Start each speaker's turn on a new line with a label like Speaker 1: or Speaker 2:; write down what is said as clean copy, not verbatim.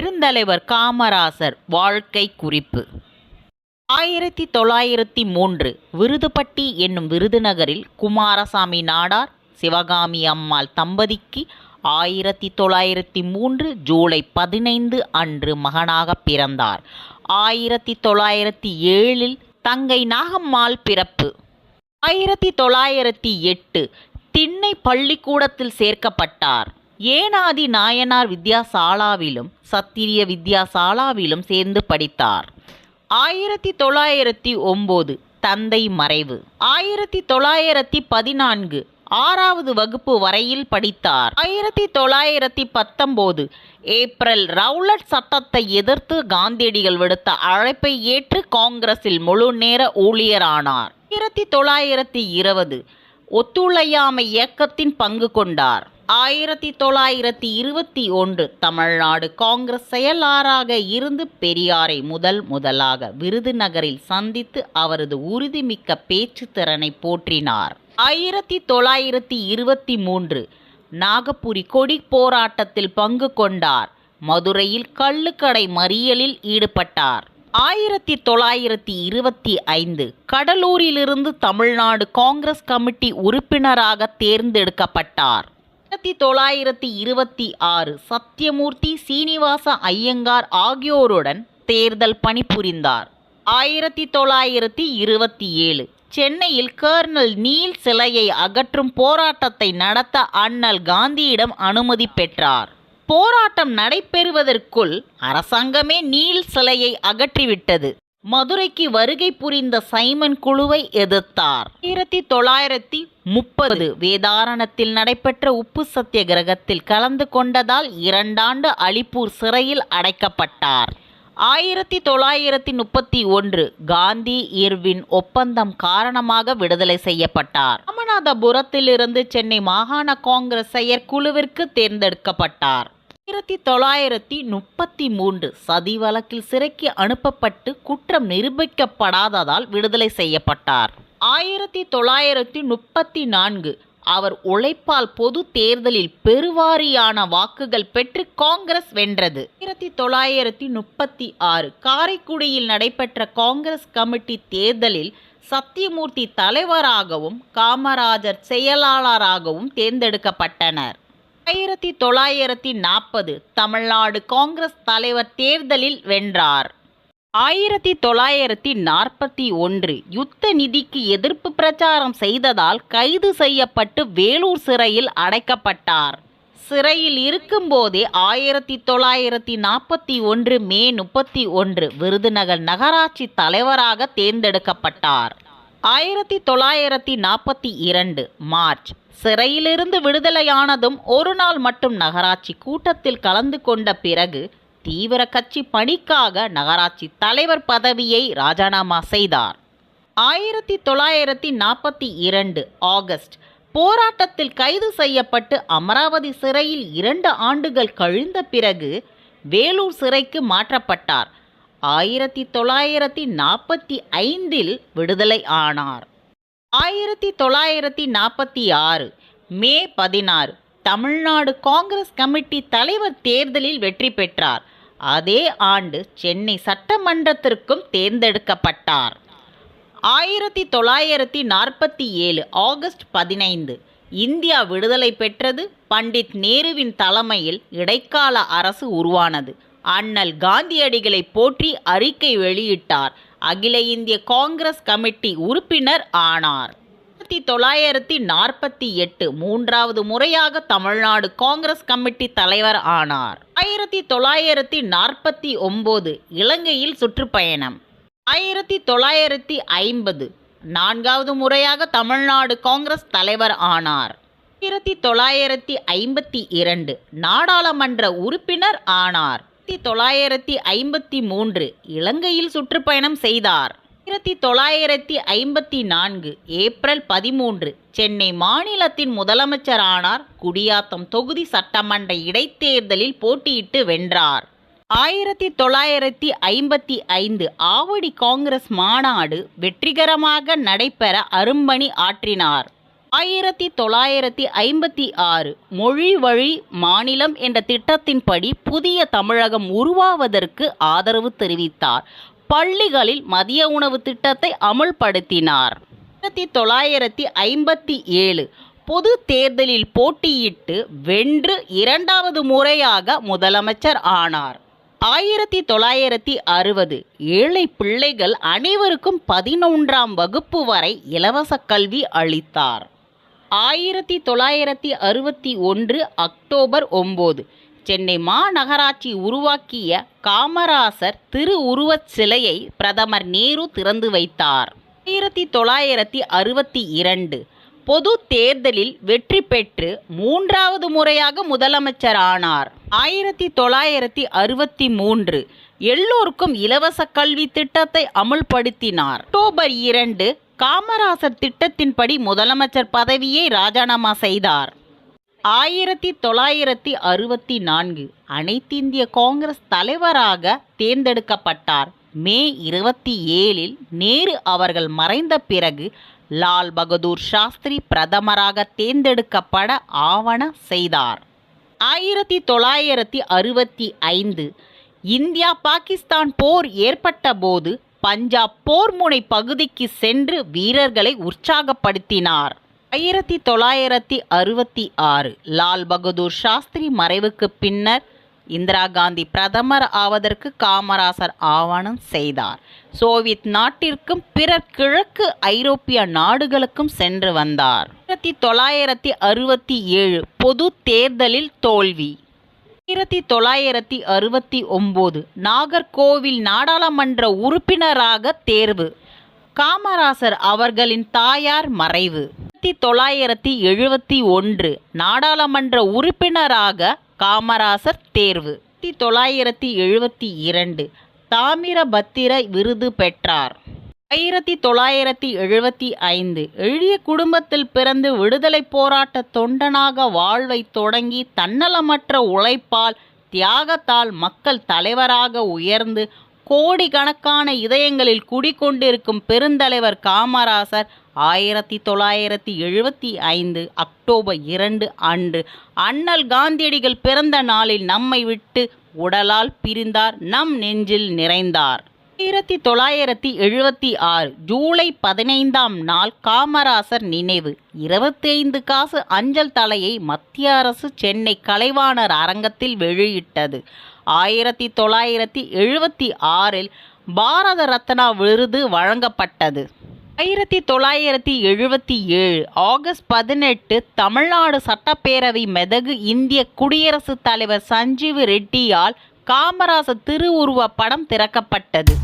Speaker 1: பெருந்தலைவர் காமராசர் வாழ்க்கை குறிப்பு. 1903 விருதுப்பட்டி என்னும் விருதுநகரில் குமாரசாமி நாடார் சிவகாமி அம்மாள் தம்பதிக்கு 1903 ஜூலை 15 அன்று மகனாக பிறந்தார். 1907 தங்கை நாகம்மாள் பிறப்பு. 1908 திண்ணை பள்ளிக்கூடத்தில் சேர்க்கப்பட்டார். ஏனாதி நாயனார் வித்யாசாலாவிலும் சத்திரிய வித்யாசாலாவிலும் சேர்ந்து படித்தார். 1909 தந்தை மறைவு. 1914 6வது வகுப்பு வரையில் படித்தார். 1919 ஏப்ரல் ரவுலட் சட்டத்தை எதிர்த்து காந்தியடிகள் விடுத்த அழைப்பை ஏற்று காங்கிரஸில் முழு நேர ஊழியரானார். 1920 ஒத்துழையாமை இயக்கத்தின் பங்கு கொண்டார். 1921 தமிழ்நாடு காங்கிரஸ் செயலாளராக இருந்து பெரியாரை முதலாக விருதுநகரில் சந்தித்து அவரது உறுதிமிக்க பேச்சு திறனை போற்றினார். 1923 நாகபுரி கொடி போராட்டத்தில் பங்கு கொண்டார். மதுரையில் கள்ளுக்கடை மறியலில் ஈடுபட்டார். 1925 கடலூரிலிருந்து தமிழ்நாடு காங்கிரஸ் கமிட்டி உறுப்பினராக தேர்ந்தெடுக்கப்பட்டார். 1926 சத்யமூர்த்தி சீனிவாச ஐயங்கார் ஆகியோருடன் தேர்தல் பணிபுரிந்தார். 1927 சென்னையில் கர்னல் நீல் சிலையை அகற்றும் போராட்டத்தை நடத்த அண்ணல் காந்தியிடம் அனுமதி பெற்றார். போராட்டம் நடைபெறுவதற்குள் அரசாங்கமே நீல் சிலையை அகற்றிவிட்டது. மதுரைக்கு வருகை புரிந்த சைமன் குழுவை எதிர்த்தார். 1930 வேதாரணத்தில் நடைபெற்ற உப்பு சத்தியகிரகத்தில் கலந்து கொண்டதால் 2 ஆண்டு அலிப்பூர் சிறையில் அடைக்கப்பட்டார். 1931 காந்தி இர்வின் ஒப்பந்தம் காரணமாக விடுதலை செய்யப்பட்டார். ராமநாதபுரத்திலிருந்து சென்னை மாகாண காங்கிரஸ் செயற்குழுவிற்கு தேர்ந்தெடுக்கப்பட்டார். 1933 சதி வழக்கில் சிறைக்கு அனுப்பப்பட்டு குற்றம் நிரூபிக்கப்படாததால் விடுதலை செய்யப்பட்டார். 1934 அவர் உழைப்பால் பொது தேர்தலில் பெருவாரியான வாக்குகள் பெற்று காங்கிரஸ் வென்றது. 1936 காரைக்குடியில் நடைபெற்ற காங்கிரஸ் கமிட்டி தேர்தலில் சத்தியமூர்த்தி தலைவராகவும் காமராஜர் செயலாளராகவும் தேர்ந்தெடுக்கப்பட்டனர். 1940 தமிழ்நாடு காங்கிரஸ் தலைவர் தேர்தலில் வென்றார். 1941 யுத்த நிதிக்கு எதிர்ப்பு பிரச்சாரம் செய்ததால் கைது செய்யப்பட்டு வேலூர் சிறையில் அடைக்கப்பட்டார். சிறையில் இருக்கும்போதே 1941 மே 31 விருதுநகர் நகராட்சி தலைவராக தேர்ந்தெடுக்கப்பட்டார். 1942 மார்ச் சிறையிலிருந்து விடுதலையானதும் ஒரு நாள் மட்டும் நகராட்சி கூட்டத்தில் கலந்து கொண்ட பிறகு தீவிர கட்சி பணிக்காக நகராட்சி தலைவர் பதவியை ராஜினாமா செய்தார். 1942 ஆகஸ்ட் போராட்டத்தில் கைது செய்யப்பட்டு அமராவதி சிறையில் 2 ஆண்டுகள் கழிந்த பிறகு வேலூர் சிறைக்கு மாற்றப்பட்டார். 1945 விடுதலை ஆனார். 1946 மே 16 தமிழ்நாடு காங்கிரஸ் கமிட்டி தலைவர் தேர்தலில் வெற்றி பெற்றார். அதே ஆண்டு சென்னை சட்டமன்றத்திற்கும் தேர்ந்தெடுக்கப்பட்டார். 1947 ஆகஸ்ட் 15 இந்தியா விடுதலை பெற்றது. பண்டிட் நேருவின் தலைமையில் இடைக்கால அரசு உருவானது. அண்ணல் காந்தியடிகளை போற்றி அறிக்கை வெளியிட்டார். அகில இந்திய காங்கிரஸ் கமிட்டி உறுப்பினர் ஆனார். 1948 3வது முறையாக தமிழ்நாடு காங்கிரஸ் கமிட்டி தலைவர் ஆனார். 1949 இலங்கையில் சுற்றுப்பயணம். 1950 4வது முறையாக தமிழ்நாடு காங்கிரஸ் தலைவர் ஆனார். 1952 நாடாளுமன்ற உறுப்பினர் ஆனார். 1953 இலங்கையில் சுற்றுப்பயணம் செய்தார். 1954 ஏப்ரல் 13 சென்னை மாநிலத்தின் முதலமைச்சர் ஆனார். குடியாத்தம் தொகுதி சட்டமன்ற இடைத்தேர்தலில் போட்டியிட்டு வென்றார். 1955 ஆவடி காங்கிரஸ் மாநாடு வெற்றிகரமாக நடைபெற அரும்பணி ஆற்றினார். 1956 மொழி வழி மாநிலம் என்ற திட்டத்தின்படி புதிய தமிழகம் உருவாவதற்கு ஆதரவு தெரிவித்தார். பள்ளிகளில் மதிய உணவு திட்டத்தை அமுல்படுத்தினார். 1957 பொது தேர்தலில் போட்டியிட்டு வென்று இரண்டாவது முறையாக முதலமைச்சர் ஆனார். 1960 ஏழை பிள்ளைகள் அனைவருக்கும் 11ஆம் வகுப்பு வரை இலவச கல்வி அளித்தார். 1961 அக்டோபர் 9 சென்னை மாநகராட்சி உருவாக்கிய காமராசர் திருவுருவச் சிலையை பிரதமர் நேரு திறந்து வைத்தார். 1962 பொது தேர்தலில் வெற்றி பெற்று 3வது முறையாக முதலமைச்சர் ஆனார். 1963 எல்லோருக்கும் இலவச கல்வி திட்டத்தை அமுல்படுத்தினார். அக்டோபர் 2 காமராசர் திட்டத்தின்படி முதலமைச்சர் பதவியை ராஜினாமா செய்தார். 1964 அனைத்திந்திய காங்கிரஸ் தலைவராக தேர்ந்தெடுக்கப்பட்டார். மே 27 நேரு அவர்கள் மறைந்த பிறகு லால் பகதூர் சாஸ்திரி பிரதமராக தேர்ந்தெடுக்கப்பட ஆவண செய்தார். 1965 இந்தியா பாகிஸ்தான் போர் ஏற்பட்ட போது பஞ்சாப் போர்முனை பகுதிக்கு சென்று வீரர்களை உற்சாகப்படுத்தினார். 1966 லால் பகதூர் சாஸ்திரி மறைவுக்கு பின்னர் இந்திரா காந்தி பிரதமர் ஆவதற்கு காமராசர் ஆவணம் செய்தார். சோவியத் நாட்டிற்கும் பிற கிழக்கு ஐரோப்பிய நாடுகளுக்கும் சென்று வந்தார். 1967 பொது தேர்தலில் தோல்வி. 1969 நாகர்கோவில் நாடாளுமன்ற உறுப்பினராக தேர்வு. காமராசர் அவர்களின் தாயார் மறைவு. 1971 நாடாளுமன்ற உறுப்பினராக காமராசர் தேர்வு. 1972 தாமிரபத்திர விருது பெற்றார். 1975 எளிய குடும்பத்தில் பிறந்து விடுதலை போராட்ட தொண்டனாக வாழ்வை தொடங்கி தன்னலமற்ற உழைப்பால் தியாகத்தால் மக்கள் தலைவராக உயர்ந்து கோடிக்கணக்கான இதயங்களில் குடிக்கொண்டிருக்கும் பெருந்தலைவர் காமராசர் 1975 அக்டோபர் 2 அன்று அண்ணல் காந்தியடிகள் பிறந்த நாளில் நம்மை விட்டு உடலால் பிரிந்தார், நம் நெஞ்சில் நிறைந்தார். 1976 ஜூலை 15ஆம் நாள் காமராசர் நினைவு. 25 காசு அஞ்சல் தலையை மத்திய அரசு சென்னை கலைவாணர் அரங்கத்தில் வெளியிட்டது. 1976 பாரத ரத்னா விருது வழங்கப்பட்டது. 1977 ஆகஸ்ட் 18 தமிழ்நாடு சட்டப்பேரவை மெதகு இந்திய குடியரசுத் தலைவர் சஞ்சீவ் ரெட்டியால் காமராசர் திருவுருவ படம் திறக்கப்பட்டது.